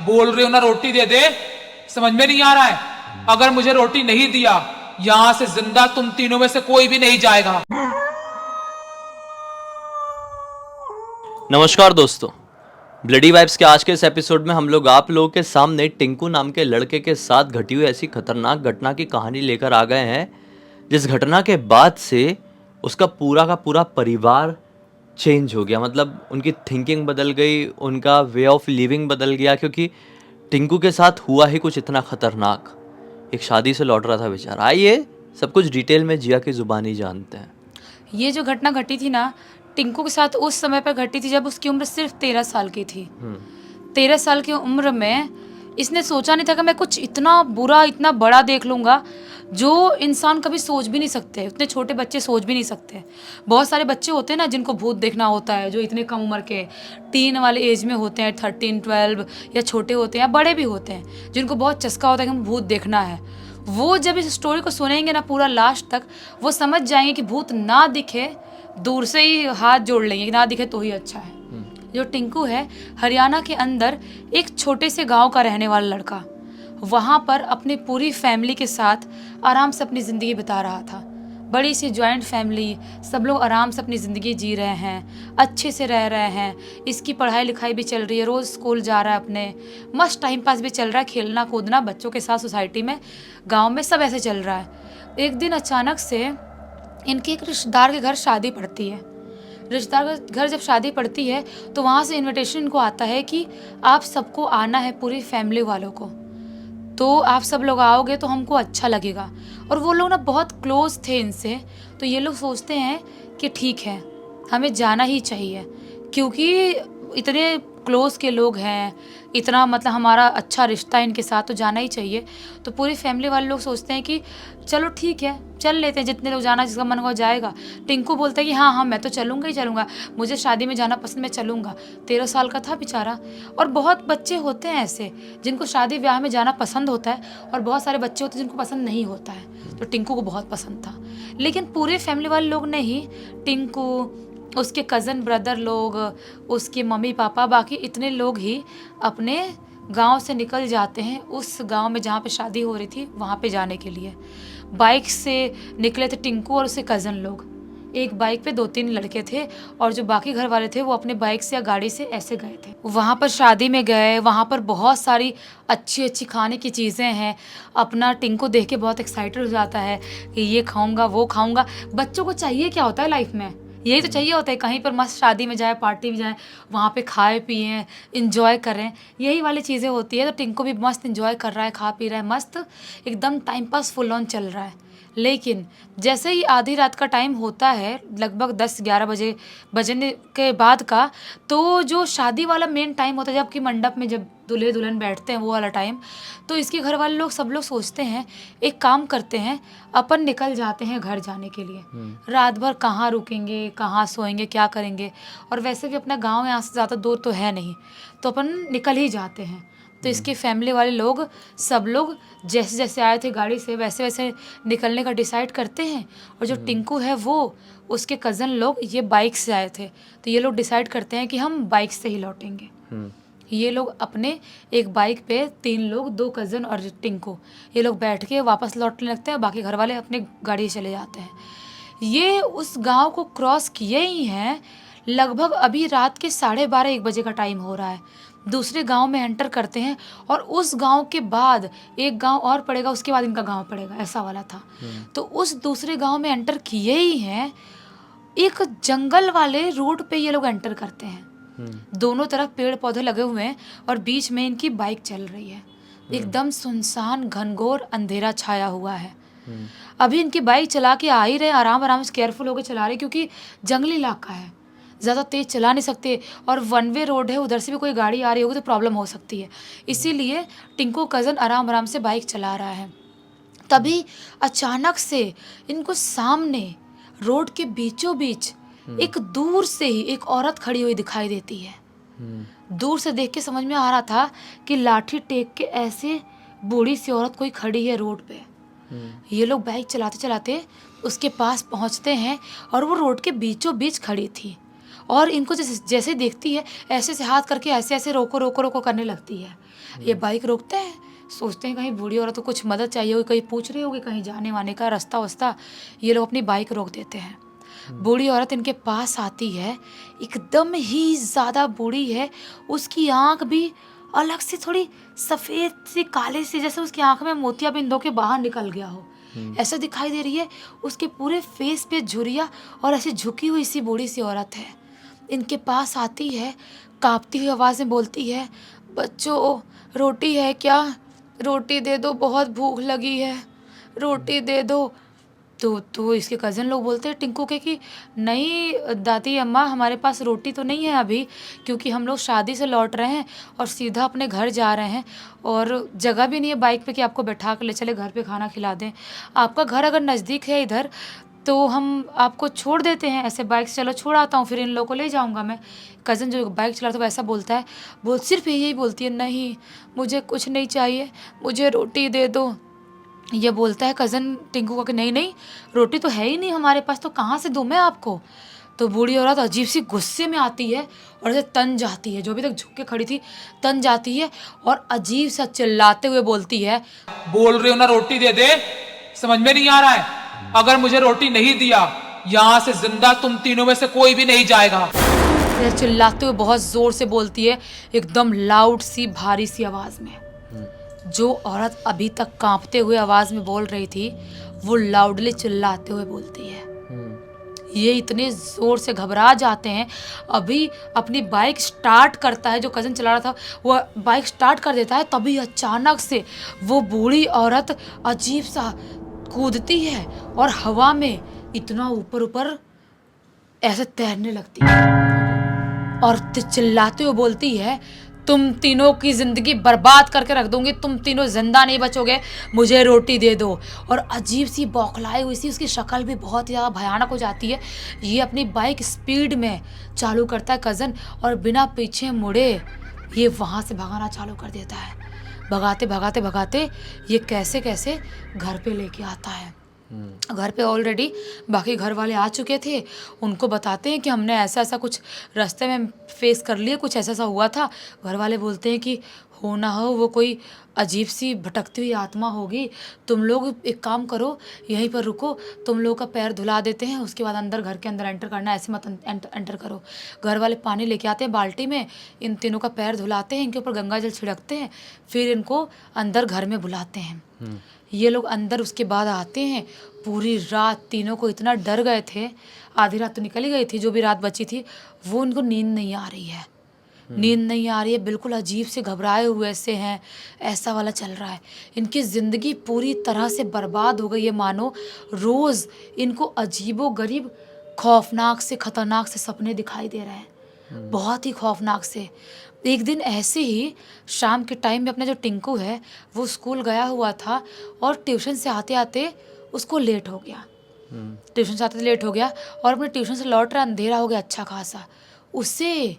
बोल रहे हो ना रोटी दे दे, समझ में नहीं आ रहा है? अगर मुझे रोटी नहीं दिया, यहां से जिंदा तुम तीनों में से कोई भी नहीं जाएगा। नमस्कार दोस्तों, ब्लडी वाइब्स के आज के इस एपिसोड में हम लोग आप लोगों के सामने टिंकू नाम के लड़के के साथ घटी हुई ऐसी खतरनाक घटना की कहानी लेकर आ गए हैं, जिस घटना के बाद से उसका पूरा का पूरा परिवार चेंज हो गया। मतलब उनकी थिंकिंग बदल गई, उनका वे ऑफ लिविंग बदल गया, क्योंकि टिंकू के साथ हुआ ही कुछ इतना खतरनाक। एक शादी से लौट रहा था बेचारा। आइए सब कुछ डिटेल में जिया की जुबानी जानते हैं। ये जो घटना घटी थी ना, टिंकू के साथ उस समय पर घटी थी जब उसकी उम्र सिर्फ 13 साल की थी। 13 साल की उम्र में इसने सोचा नहीं था कि मैं कुछ इतना बुरा, इतना बड़ा देख लूँगा, जो इंसान कभी सोच भी नहीं सकते। उतने छोटे बच्चे सोच भी नहीं सकते। बहुत सारे बच्चे होते हैं ना जिनको भूत देखना होता है, जो इतने कम उम्र के टीन वाले एज में होते हैं, 13, 12, या छोटे होते हैं या बड़े भी होते हैं, जिनको बहुत चस्का होता है कि हमें भूत देखना है। वो जब इस स्टोरी को सुनेंगे ना पूरा लास्ट तक, वो समझ जाएंगे कि भूत ना दिखे, दूर से ही हाथ जोड़ लेंगे कि ना दिखे तो ही अच्छा है। जो टिंकू है, हरियाणा के अंदर एक छोटे से गांव का रहने वाला लड़का, वहाँ पर अपनी पूरी फैमिली के साथ आराम से अपनी ज़िंदगी बिता रहा था। बड़ी सी जॉइंट फैमिली, सब लोग आराम से अपनी ज़िंदगी जी रहे हैं, अच्छे से रह रहे हैं। इसकी पढ़ाई लिखाई भी चल रही है, रोज़ स्कूल जा रहा है, अपने मस्त टाइम पास भी चल रहा है, खेलना कूदना बच्चों के साथ सोसाइटी में, गांव में सब ऐसे चल रहा है। एक दिन अचानक से इनके एक रिश्तेदार के घर शादी पड़ती है। रिश्तेदार के घर जब शादी पड़ती है तो वहाँ से इनविटेशन इनको आता है कि आप सबको आना है, पूरी फैमिली वालों को, तो आप सब लोग आओगे तो हमको अच्छा लगेगा। और वो लोग ना बहुत क्लोज थे इनसे, तो ये लोग सोचते हैं कि ठीक है, हमें जाना ही चाहिए, क्योंकि इतने क्लोज के लोग हैं, इतना मतलब हमारा अच्छा रिश्ता है इनके साथ, तो जाना ही चाहिए। तो पूरी फैमिली वाले लोग सोचते हैं कि चलो ठीक है, चल लेते हैं, जितने लोग जाना, जिसका मन होगा जाएगा। टिंकू बोलता है कि हाँ हाँ मैं तो चलूँगा ही चलूँगा, मुझे शादी में जाना पसंद, मैं चलूँगा। 13 साल का था बेचारा। और बहुत बच्चे होते हैं ऐसे जिनको शादी ब्याह में जाना पसंद होता है, और बहुत सारे बच्चे होते हैं जिनको पसंद नहीं होता है। तो टिंकू को बहुत पसंद था, लेकिन पूरे फैमिली वाले लोग ने ही, टिंकू, उसके कज़न ब्रदर लोग, उसके मम्मी पापा, बाकी इतने लोग ही अपने गांव से निकल जाते हैं उस गांव में जहाँ पे शादी हो रही थी, वहाँ पे जाने के लिए। बाइक से निकले थे टिंकू और उसके कज़न लोग। एक बाइक पे 2-3 लड़के थे, और जो बाकी घर वाले थे वो अपने बाइक से या गाड़ी से ऐसे गए थे। वहाँ पर शादी में गए, वहाँ पर बहुत सारी अच्छी अच्छी खाने की चीज़ें हैं। अपना टिंकू देख के बहुत एक्साइटेड हो जाता है कि ये खाऊंगा, वो खाऊंगा। बच्चों को चाहिए क्या होता है लाइफ में? यही तो चाहिए होता है, कहीं पर मस्त शादी में जाए, पार्टी में जाए, वहाँ पे खाए पिए, इंजॉय करें, यही वाली चीज़ें होती है। तो टिंकू भी मस्त इंजॉय कर रहा है, खा पी रहा है, मस्त एकदम टाइम पास फुल ऑन चल रहा है। लेकिन जैसे ही आधी रात का टाइम होता है, लगभग 10-11 बजे बजने के बाद का, तो जो शादी वाला मेन टाइम होता है, जबकि मंडप में जब दूल्हे दुल्हन बैठते हैं वो वाला टाइम, तो इसके घर वाले लोग सब लोग सोचते हैं एक काम करते हैं, अपन निकल जाते हैं घर जाने के लिए। रात भर कहाँ रुकेंगे, कहाँ सोएंगे, क्या करेंगे, और वैसे भी अपना गांव यहाँ से ज़्यादा दूर तो है नहीं, तो अपन निकल ही जाते हैं। तो इसकी फैमिली वाले लोग, सब लोग जैसे जैसे आए थे गाड़ी से, वैसे वैसे निकलने का डिसाइड करते हैं। और जो टिंकू है, वो, उसके कज़न लोग, ये बाइक से आए थे, तो ये लोग डिसाइड करते हैं कि हम बाइक से ही लौटेंगे। ये लोग अपने एक बाइक पे 3 लोग, 2 कज़न और टिंकू, ये लोग बैठ के वापस लौटने लगते हैं, बाकी घर वाले अपने गाड़ी से चले जाते हैं। ये उस गांव को क्रॉस किए ही हैं, लगभग अभी रात के 12:30-1 बजे का टाइम हो रहा है। दूसरे गांव में एंटर करते हैं, और उस गांव के बाद एक गांव और पड़ेगा, उसके बाद इनका गांव पड़ेगा, ऐसा वाला था। तो उस दूसरे गांव में एंटर किए ही हैं, एक जंगल वाले रोड पे ये लोग एंटर करते हैं। दोनों तरफ पेड़ पौधे लगे हुए हैं, और बीच में इनकी बाइक चल रही है। एकदम सुनसान घनघोर अंधेरा छाया हुआ है। अभी इनकी बाइक चला के आ ही रहे, आराम आराम से केयरफुल होकर चला रहे, क्योंकि जंगली इलाका है, ज़्यादा तेज़ चला नहीं सकते, और 1 वे रोड है, उधर से भी कोई गाड़ी आ रही होगी तो प्रॉब्लम हो सकती है। इसीलिए टिंकू कज़न आराम आराम से बाइक चला रहा है। तभी अचानक से इनको सामने रोड के बीचों बीच एक दूर से ही एक औरत खड़ी हुई दिखाई देती है। दूर से देख के समझ में आ रहा था कि लाठी टेक के ऐसे बूढ़ी सी औरत कोई खड़ी है रोड पे। ये लोग बाइक चलाते चलाते उसके पास पहुंचते हैं, और वो रोड के बीचों बीच खड़ी थी, और इनको जैसे जैसे देखती है ऐसे ऐसे हाथ करके ऐसे ऐसे रोको रोको रोको करने लगती है। ये बाइक रोकते हैं, सोचते हैं कहीं बूढ़ी औरत को कुछ मदद चाहिए होगी, कहीं पूछ रही होगी कहीं जाने वाने का रास्ता वास्ता, ये लोग अपनी बाइक रोक देते हैं। बूढ़ी औरत इनके पास आती है, एकदम ही ज़्यादा बूढ़ी है, उसकी आँख भी अलग से थोड़ी सफ़ेद सी काले सी, जैसे उसकी आँख में मोतियाबिंद होके बाहर निकल गया हो, ऐसा दिखाई दे रही है। उसके पूरे फेस पे झुर्रियाँ और ऐसी झुकी हुई सी बूढ़ी सी औरत है। इनके पास आती है, कांपती हुई आवाज़ में बोलती है, बच्चों रोटी है क्या? रोटी दे दो, बहुत भूख लगी है, रोटी दे दो। तो इसके कज़न लोग बोलते हैं टिंकू के कि नहीं दादी अम्मा, हमारे पास रोटी तो नहीं है अभी, क्योंकि हम लोग शादी से लौट रहे हैं और सीधा अपने घर जा रहे हैं और जगह भी नहीं है बाइक पे कि आपको बैठा कर ले चले घर पे खाना खिला दें। आपका घर अगर नज़दीक है इधर तो हम आपको छोड़ देते हैं, ऐसे बाइक से चलो छोड़ आता हूँ, फिर इन लोगों को ले जाऊँगा मैं। कज़न जो बाइक चला था वो ऐसा बोलता है, सिर्फ यही बोलती है, नहीं मुझे कुछ नहीं चाहिए, मुझे रोटी दे दो। ये बोलता है कज़न टिंकू को कि नहीं नहीं, रोटी तो है ही नहीं हमारे पास, तो कहाँ से दूँ मैं आपको। तो बूढ़ी औरत अजीब सी गुस्से में आती है और ऐसे तन जाती है, जो अभी तक झुक के खड़ी थी तन जाती है और अजीब सा चिल्लाते हुए बोलती है, बोल रही हो ना रोटी दे दे, समझ में नहीं आ रहा है? अगर मुझे रोटी नहीं दिया, यहाँ से जिंदा तुम तीनों में से कोई भी नहीं जाएगा। फिर चिल्लाते हुए बहुत जोर से बोलती है, एकदम लाउड सी भारी सी आवाज में। जो औरत अभी तक कांपते हुए आवाज में बोल रही थी, वो लाउडली चिल्लाते हुए बोलती है। ये इतने जोर से घबरा जाते हैं, अभी अपनी बाइक स्टार्ट करता है, जो कज़न चला रहा था वो बाइक स्टार्ट कर देता है, तभी अचानक से वो बूढ़ी औरत अजीब सा कूदती है और हवा में इतना ऊपर ऊपर ऐसे तैरने लगती है और चिल्लाते हुए बोलती है, तुम तीनों की जिंदगी बर्बाद करके रख दूंगी, तुम तीनों जिंदा नहीं बचोगे, मुझे रोटी दे दो। और अजीब सी बौखलाई हुई सी उसकी शक्ल भी बहुत ज़्यादा भयानक हो जाती है। ये अपनी बाइक स्पीड में चालू करता है कज़न, और बिना पीछे मुड़े ये वहाँ से भगाना चालू कर देता है। भगाते भगाते भगाते ये कैसे कैसे घर पे लेके आता है। घर पे ऑलरेडी बाकी घर वाले आ चुके थे, उनको बताते हैं कि हमने ऐसा ऐसा कुछ रास्ते में फेस कर लिया, कुछ ऐसा ऐसा हुआ था। घर वाले बोलते हैं कि हो ना हो वो कोई अजीब सी भटकती हुई आत्मा होगी, तुम लोग एक काम करो, यहीं पर रुको, तुम लोग का पैर धुला देते हैं, उसके बाद अंदर घर के अंदर एंटर करना, ऐसे मत एंटर करो। घर वाले पानी लेके आते हैं बाल्टी में, इन तीनों का पैर धुलाते हैं, इनके ऊपर गंगा जल छिड़कते हैं, फिर इनको अंदर घर में बुलाते हैं। ये लोग अंदर उसके बाद आते हैं। पूरी रात तीनों को इतना डर गए थे, आधी रात तो निकल ही गई थी, जो भी रात बची थी वो उनको नींद नहीं आ रही है, नींद नहीं आ रही है, बिल्कुल अजीब से घबराए हुए से हैं, ऐसा वाला चल रहा है। इनकी ज़िंदगी पूरी तरह से बर्बाद हो गई है, मानो रोज़ इनको अजीबो गरीब खौफनाक से ख़तरनाक से सपने दिखाई दे रहे हैं, बहुत ही खौफनाक से। एक दिन ऐसे ही शाम के टाइम में अपना जो टिंकू है वो स्कूल गया हुआ था और ट्यूशन से आते आते उसको लेट हो गया, ट्यूशन से आते लेट हो गया और अपने ट्यूशन से लौट रहा, अंधेरा हो गया अच्छा खासा। उसे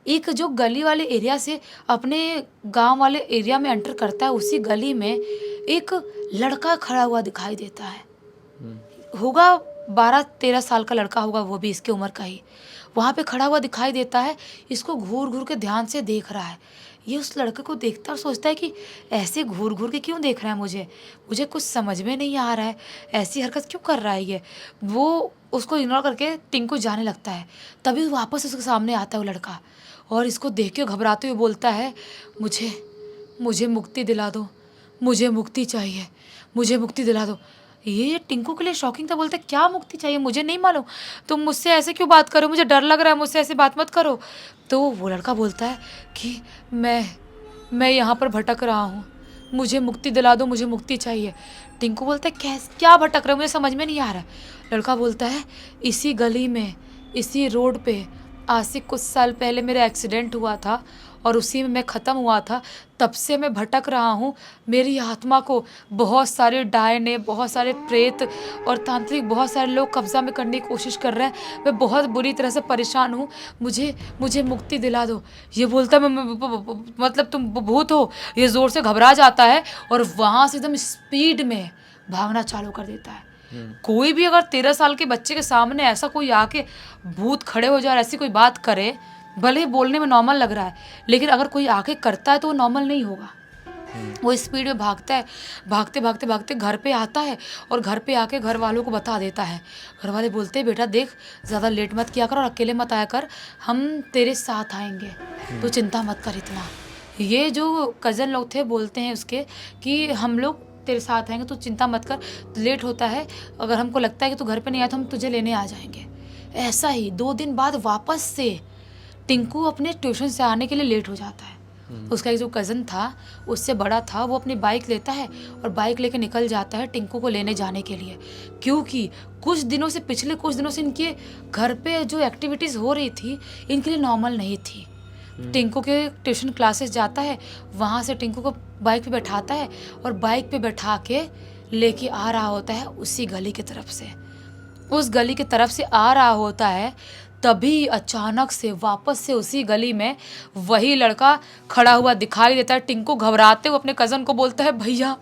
एक जो गली वाले एरिया से अपने गांव वाले एरिया में एंटर करता है, उसी गली में एक लड़का खड़ा हुआ दिखाई देता है। होगा 12-13 साल का लड़का होगा, वो भी इसके उम्र का ही, वहाँ पे खड़ा हुआ दिखाई देता है। इसको घूर घूर के ध्यान से देख रहा है। ये उस लड़के को देखता और सोचता है कि ऐसे घूर घूर के क्यों देख रहा है मुझे कुछ समझ में नहीं आ रहा है, ऐसी हरकत क्यों कर रहा है ये। वो उसको इग्नोर करके टिंकू जाने लगता है। तभी वापस उसके सामने आता है वो लड़का और इसको देख के घबराते हुए बोलता है, मुझे मुक्ति दिला दो, मुझे मुक्ति चाहिए, मुझे मुक्ति दिला दो। ये टिंकू के लिए शॉकिंग था, बोलते क्या मुक्ति चाहिए, मुझे नहीं मालूम, तुम मुझसे ऐसे क्यों बात करो, मुझे डर लग रहा है, मुझसे ऐसे बात मत करो। तो वो लड़का बोलता है कि मैं यहाँ पर भटक रहा हूँ, मुझे मुक्ति दिला दो, मुझे मुक्ति चाहिए। टिंकू बोलता है क्या भटक रहे हो, मुझे समझ में नहीं आ रहा है। लड़का बोलता है, इसी गली में, इसी रोड पे आज से कुछ साल पहले मेरा एक्सीडेंट हुआ था और उसी में मैं ख़त्म हुआ था, तब से मैं भटक रहा हूँ। मेरी आत्मा को बहुत सारे डायने, बहुत सारे प्रेत और तांत्रिक, बहुत सारे लोग कब्जा में करने की कोशिश कर रहे हैं। मैं बहुत बुरी तरह से परेशान हूँ, मुझे मुक्ति दिला दो। ये बोलता है मतलब तुम भूत हो। ये ज़ोर से घबरा जाता है और वहाँ से एकदम स्पीड में भागना चालू कर देता है। कोई भी अगर 13 साल के बच्चे के सामने ऐसा कोई आके भूत खड़े हो जाए और ऐसी कोई बात करे, भले ही बोलने में नॉर्मल लग रहा है, लेकिन अगर कोई आके करता है तो वो नॉर्मल नहीं होगा। वो स्पीड में भागता है, भागते भागते भागते घर पे आता है और घर पे आके घर वालों को बता देता है। घर वाले बोलते हैं बेटा देख, ज़्यादा लेट मत किया कर और अकेले मत आया कर, हम तेरे साथ आएंगे, तो चिंता मत कर इतना। ये जो कज़न लोग थे बोलते हैं उसके कि हम लोग तेरे साथ आएंगे, तो चिंता मत कर, लेट होता है, अगर हमको लगता है कि तू घर पे नहीं आया तो हम तुझे लेने आ जाएंगे। ऐसा ही 2 दिन बाद वापस से टिंकू अपने ट्यूशन से आने के लिए लेट हो जाता है। उसका एक जो कज़न था, उससे बड़ा था, वो अपनी बाइक लेता है और बाइक लेके निकल जाता है टिंकू को लेने जाने के लिए, क्योंकि पिछले कुछ दिनों से इनके घर पे जो एक्टिविटीज़ हो रही थी इनके लिए नॉर्मल नहीं थी। टिंकू के ट्यूशन क्लासेस जाता है, वहाँ से टिंकू को बाइक पे बैठाता है और बाइक पे बैठा के लेके आ रहा होता है उसी गली की तरफ से। उस गली की तरफ से आ रहा होता है, तभी अचानक से वापस से उसी गली में वही लड़का खड़ा हुआ दिखाई देता है। टिंकू घबराते हुए अपने कज़न को बोलता है, भैया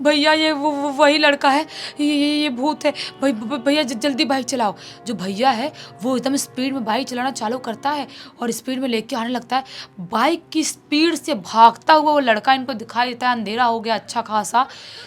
भैया ये वो वही लड़का है, ये भूत है, भैया जल्दी बाइक चलाओ। जो भैया है वो एकदम स्पीड में बाइक चलाना चालू करता है और स्पीड में लेके आने लगता है। बाइक की स्पीड से भागता हुआ वो लड़का इनको दिखाई देता है। अंधेरा हो गया अच्छा खासा,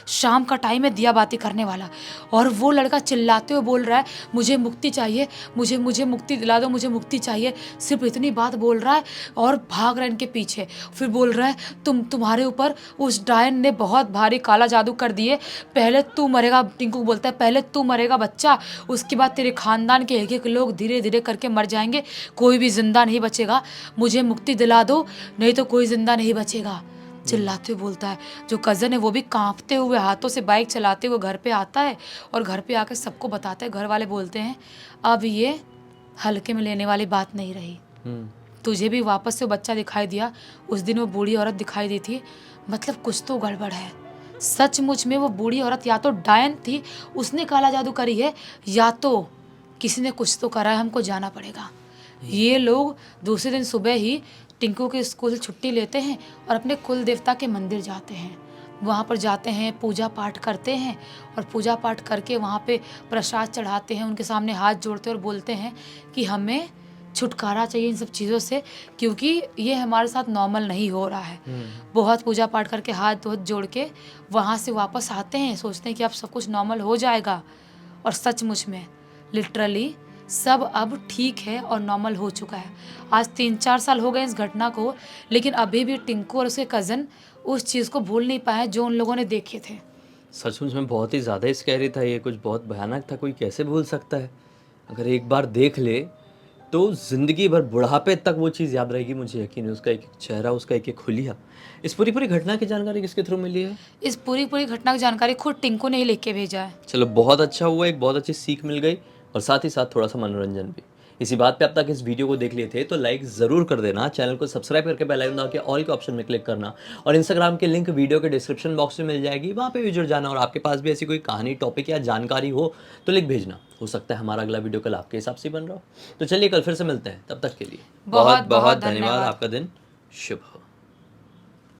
शाम का टाइम है, दिया बाती करने वाला, और वो लड़का चिल्लाते हुए बोल रहा है, मुझे मुक्ति चाहिए, मुझे मुक्ति दिला दो, मुझे मुक्ति चाहिए। सिर्फ इतनी बात बोल रहा है और भाग रहा है इनके पीछे। फिर बोल रहा है, तुम्हारे ऊपर उस डायन ने बहुत भारी काला जादू कर दिए, पहले तू मरेगा। टिंकू बोलता है, पहले तू मरेगा बच्चा, उसके बाद तेरे खानदान के एक एक लोग धीरे धीरे करके मर जाएंगे, कोई भी जिंदा नहीं बचेगा, मुझे मुक्ति दिला दो नहीं तो कोई जिंदा नहीं बचेगा। चिल्लाते हुए बोलता है। जो कज़न है वो भी कांपते हुए हाथों से बाइक चलाते हुए घर पे आता है और घर पे आकर सबको बताता है। घर वाले बोलते हैं, अब ये हल्के में लेने वाली बात नहीं रही, तुझे भी वापस से वो बच्चा दिखाई दिया, उस दिन वो बूढ़ी औरत दिखाई दी थी, मतलब कुछ तो गड़बड़ है। सचमुच में वो बूढ़ी औरत या तो डायन थी, उसने काला जादू करी है, या तो किसी ने कुछ तो करा है, हमको जाना पड़ेगा। ये लोग दूसरे दिन सुबह ही टिंकू के स्कूल से छुट्टी लेते हैं और अपने कुल देवता के मंदिर जाते हैं। वहाँ पर जाते हैं, पूजा पाठ करते हैं और पूजा पाठ करके वहाँ पे प्रसाद चढ़ाते हैं, उनके सामने हाथ जोड़ते हैं और बोलते हैं कि हमें छुटकारा चाहिए इन सब चीज़ों से, क्योंकि ये हमारे साथ नॉर्मल नहीं हो रहा है। बहुत पूजा पाठ करके हाथ जोड़ के वहाँ से वापस आते हैं, सोचते हैं कि अब सब कुछ नॉर्मल हो जाएगा, और सचमुच में लिटरली सब अब ठीक है और नॉर्मल हो चुका है। आज 3-4 साल हो गए इस घटना को, लेकिन अभी भी टिंकू और उसके कज़न उस चीज़ को भूल नहीं पाए जो उन लोगों ने देखे थे। सचमुच में बहुत ही ज़्यादा स्कैरी था ये, कुछ बहुत भयानक था, कोई कैसे भूल सकता है। अगर एक बार देख ले तो ज़िंदगी भर बुढ़ापे तक वो चीज़ याद रहेगी, मुझे यकीन है। उसका एक एक चेहरा, उसका एक एक खुलिया। इस पूरी घटना की जानकारी किसके थ्रू मिली है? इस पूरी घटना की जानकारी खुद टिंकू ने ही लिख के भेजा है। चलो बहुत अच्छा हुआ, एक बहुत अच्छी सीख मिल गई और साथ ही साथ थोड़ा सा मनोरंजन भी। इसी बात पे अब तक इस वीडियो को देख लिए थे तो लाइक ज़रूर कर देना, चैनल को सब्सक्राइब करके बेल आइकन दबा के ऑल के ऑप्शन में क्लिक करना, और इंस्टाग्राम के लिंक वीडियो के डिस्क्रिप्शन बॉक्स में मिल जाएगी, वहाँ पे भी जुड़ जाना। और आपके पास भी ऐसी कोई कहानी, टॉपिक या जानकारी हो तो लिख भेजना, हो सकता है हमारा अगला वीडियो कल आपके हिसाब से बन रहा हो। तो चलिए कल फिर से मिलते हैं, तब तक के लिए बहुत बहुत धन्यवाद। आपका दिन शुभ हो।